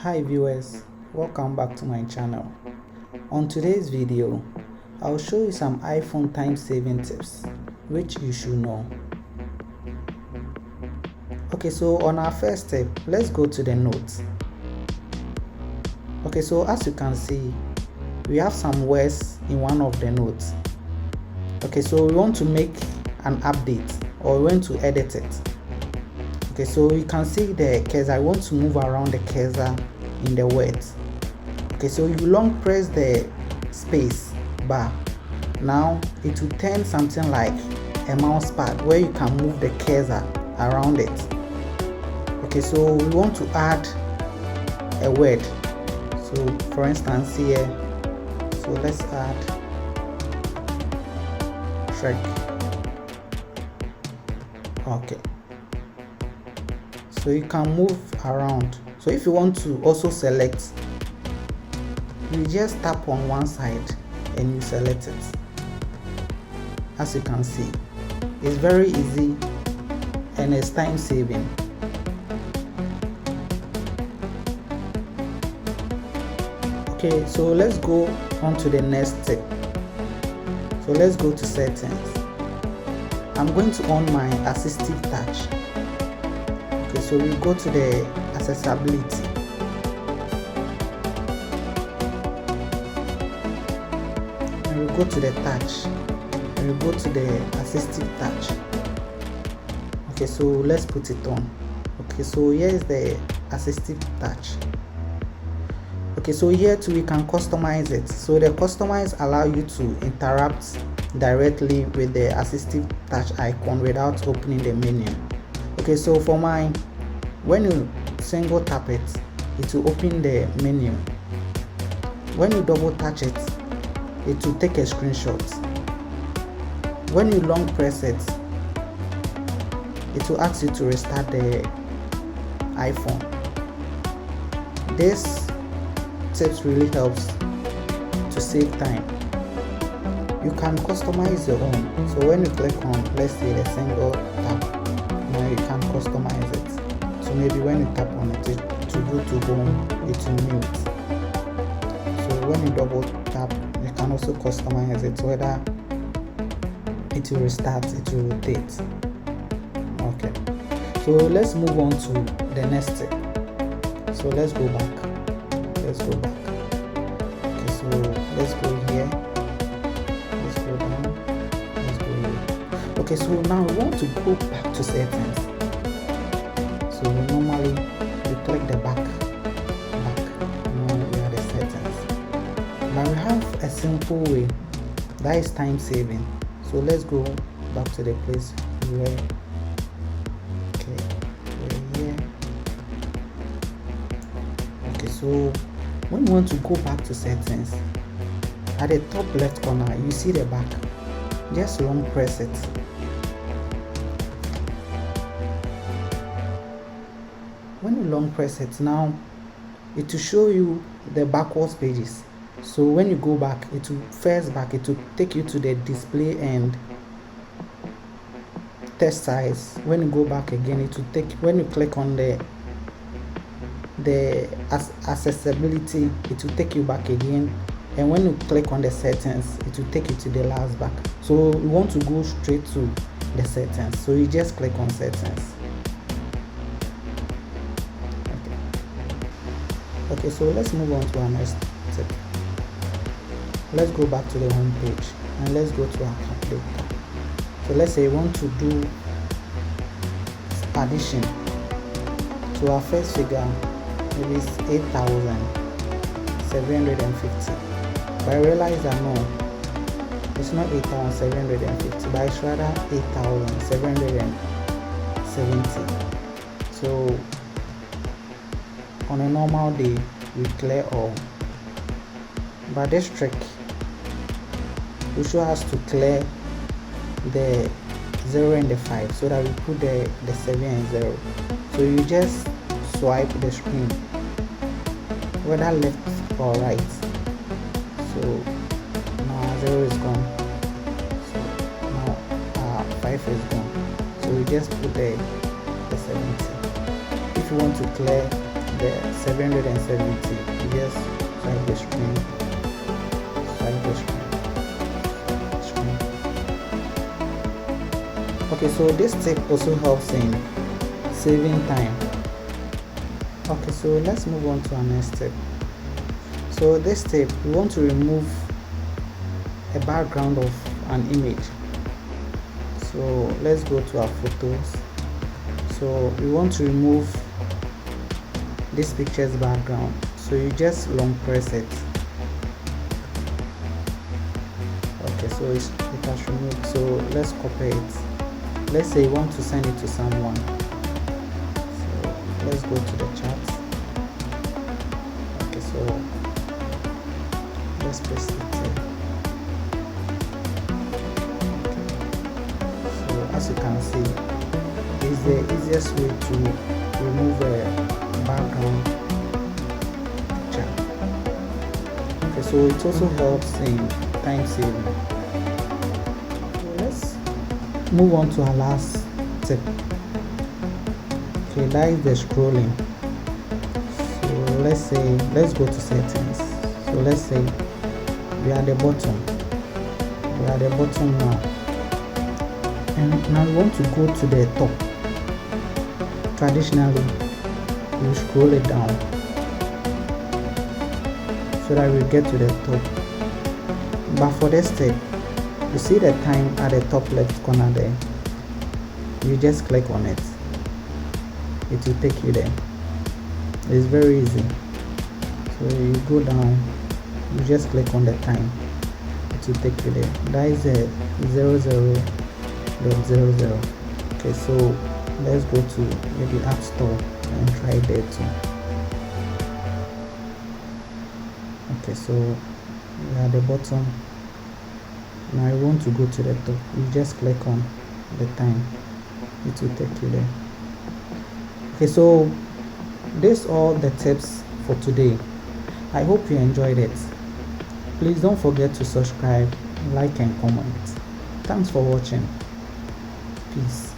Hi viewers, welcome back to my channel. On today's video, I'll show you some iPhone time saving tips which you should know. Okay, so on our first step, let's go to the notes. Okay, so as you can see, we have some words in one of the notes. Okay, so we want to make an update or we want to edit it. Okay, so you can see the cursor. I want to move around the cursor in the words. Okay, so you long press the space bar. Now it will turn something like a mouse pad where you can move the cursor around it. Okay, so we want to add a word. So for instance here, so let's add track. Okay, so you can move around. So if you want to also select, you just tap on one side and you select it. As you can see, it's very easy and it's time saving. Okay, so let's go on to the next step. So let's go to settings. I'm going to on my assistive touch. Okay, so we go to the accessibility. And we go to the touch. And we go to the assistive touch. Okay, so let's put it on. Okay, so here is the assistive touch. Okay, so here too we can customize it. So the customize allow you to interact directly with the assistive touch icon without opening the menu. Okay, so for mine, when you single tap it, it will open the menu. When you double touch it, it will take a screenshot. When you long press it, it will ask you to restart the iPhone. This tips really helps to save time. You can customize your own. So when you click on, let's say, the single tap, now you can customize it. So maybe when you tap on it to go to home, it will mute. So when you double tap, you can also customize it, whether it will restart, it will rotate. Okay, so let's move on to the next step. So let's go back. Okay, so let's go here, let's go down, let's go here. Okay, so now we want to go back to settings. So normally we click the back, now we are the settings. Now we have a simple way, that is time saving. So let's go back to the place where, okay, we're here. Okay, so when you want to go back to settings, at the top left corner you see the back. Just long press it. When you long press it, now it will show you the backwards pages. So when you go back, it will take you to the display and text size. When you go back again, it will take, when you click on the accessibility, it will take you back again, and when you click on the settings, it will take you to the last back. So you want to go straight to the settings, so you just click on settings. Okay, so let's move on to our next tip. Let's go back to the home page and let's go to our calculator. So let's say we want to do addition. So our first figure is 8,750. But I realize that no, it's not 8,750, but it's rather 8,770. So on a normal day, we clear all. But this trick will show us to clear the 0 and the 5, so that we put the 7 and 0. So you just swipe the screen, whether left or right. So now 0 is gone, so now 5 is gone. So we just put the 70. If you want to clear the 770. You just swipe the screen, swipe the screen. Okay, so this tip also helps in saving time. Okay, so let's move on to our next step. So this step, we want to remove a background of an image. So let's go to our photos. So we want to remove this picture's background. So you just long press it. Okay, so it has removed. So let's copy it. Let's say you want to send it to someone. So let's go to the chat. Okay, so let's paste it here. So as you can see, it's the easiest way to remove a background picture. Okay, so it also helps in time saving. So let's move on to our last tip. Okay, that is the scrolling. So let's go to settings. So let's say we are at the bottom. We are at the bottom now, and now we want to go to the top. Traditionally, you scroll it down so that we get to the top. But for this step, you see the time at the top left corner there. You just click on it. It will take you there. It's very easy. So you go down, you just click on the time. It will take you there. That is a 00.00. Okay, so let's go to maybe App Store and try it there too. Okay, so we are at the bottom. Now you want to go to the top. You just click on the time. It will take you there. Okay, so these are all the tips for today. I hope you enjoyed it. Please don't forget to subscribe, like and comment. Thanks for watching. Peace.